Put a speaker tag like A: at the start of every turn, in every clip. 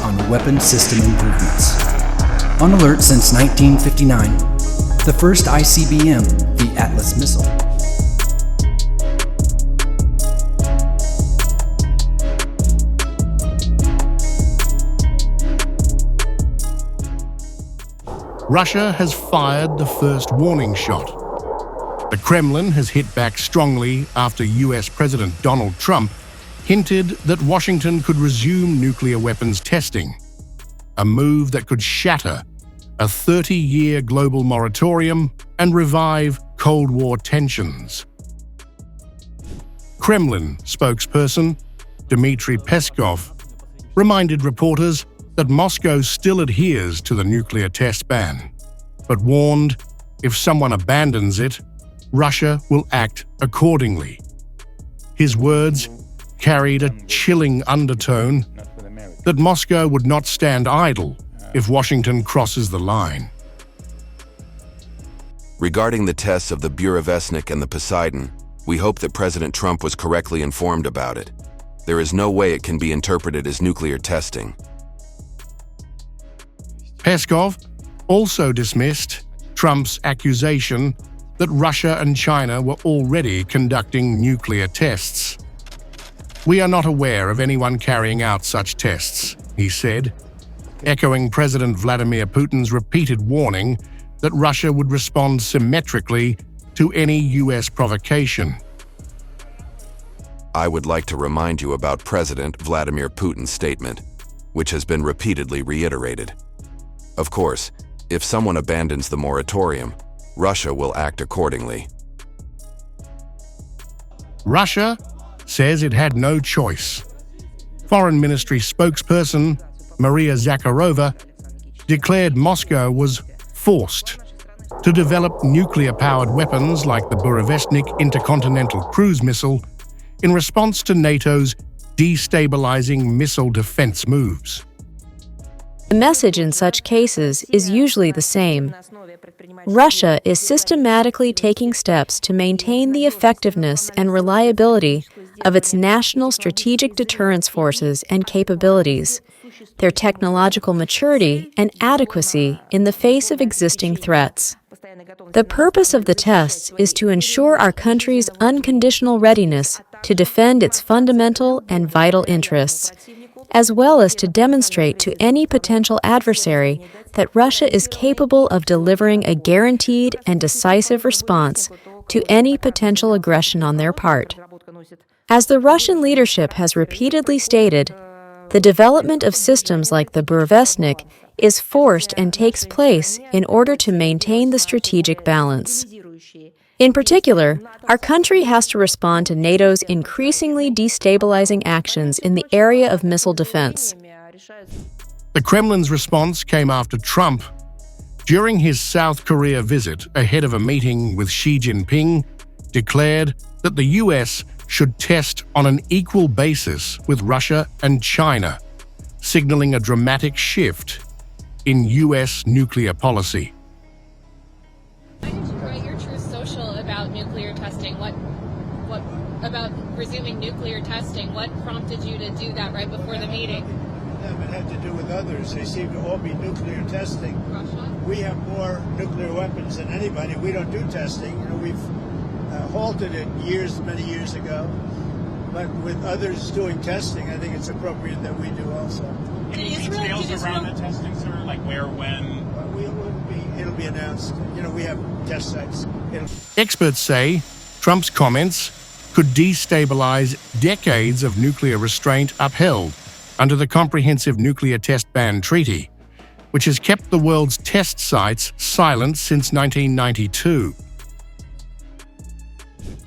A: on weapon system improvements. On alert since 1959, the first ICBM, the Atlas missile.
B: Russia has fired the first warning shot. The Kremlin has hit back strongly after US President Donald Trump hinted that Washington could resume nuclear weapons testing, a move that could shatter a 30-year global moratorium and revive Cold War tensions. Kremlin spokesperson Dmitry Peskov reminded reporters that Moscow still adheres to the nuclear test ban, but warned if someone abandons it, Russia will act accordingly. His words carried a chilling undertone that Moscow would not stand idle if Washington crosses the line.
C: Regarding the tests of the Burevestnik and the Poseidon, we hope that President Trump was correctly informed about it. There is no way it can be interpreted as nuclear testing.
B: Peskov also dismissed Trump's accusation that Russia and China were already conducting nuclear tests. "We are not aware of anyone carrying out such tests," he said, echoing President Vladimir Putin's repeated warning that Russia would respond symmetrically to any US provocation.
C: I would like to remind you about President Vladimir Putin's statement, which has been repeatedly reiterated. Of course, if someone abandons the moratorium, Russia will act accordingly.
B: Russia says it had no choice. Foreign Ministry spokesperson Maria Zakharova declared Moscow was forced to develop nuclear-powered weapons like the Burevestnik intercontinental cruise missile in response to NATO's destabilizing missile defense moves.
D: The message in such cases is usually the same. Russia is systematically taking steps to maintain the effectiveness and reliability of its national strategic deterrence forces and capabilities, their technological maturity and adequacy in the face of existing threats. The purpose of the tests is to ensure our country's unconditional readiness to defend its fundamental and vital interests, as well as to demonstrate to any potential adversary that Russia is capable of delivering a guaranteed and decisive response to any potential aggression on their part. As the Russian leadership has repeatedly stated, the development of systems like the Burevestnik is forced and takes place in order to maintain the strategic balance. In particular, our country has to respond to NATO's increasingly destabilizing actions in the area of missile defense.
B: The Kremlin's response came after Trump, during his South Korea visit ahead of a meeting with Xi Jinping, declared that the US should test on an equal basis with Russia and China, signaling a dramatic shift in US nuclear policy.
E: Why did you write your Truth Social about nuclear testing? What about resuming nuclear testing? What prompted you to do that right before the meeting?
F: It had to do with others. They seem to all be nuclear testing.
E: Russia?
F: We have more nuclear weapons than anybody. We don't do testing. We've halted it many years ago. But with others doing testing, I think it's appropriate that we do also.
G: Any details around the testing, sir? Like where, when?
F: It'll be announced. We have test sites.
B: Experts say Trump's comments could destabilize decades of nuclear restraint upheld under the Comprehensive Nuclear Test Ban Treaty, which has kept the world's test sites silent since 1992.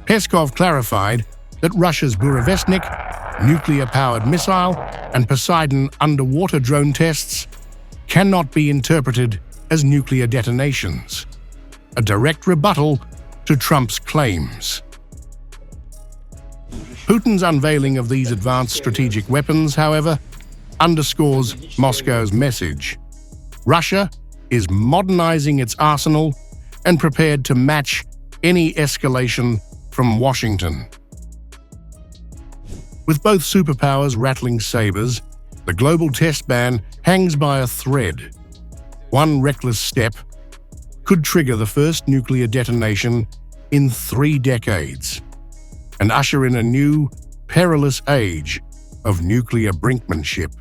B: Peskov clarified that Russia's Burevestnik, nuclear-powered missile, and Poseidon underwater drone tests cannot be interpreted as nuclear detonations, a direct rebuttal to Trump's claims. Putin's unveiling of these advanced strategic weapons, however, underscores Moscow's message. Russia is modernizing its arsenal and prepared to match any escalation from Washington. With both superpowers rattling sabers, The global test ban hangs by a thread. One reckless step could trigger the first nuclear detonation in 3 decades and usher in a new, perilous age of nuclear brinkmanship.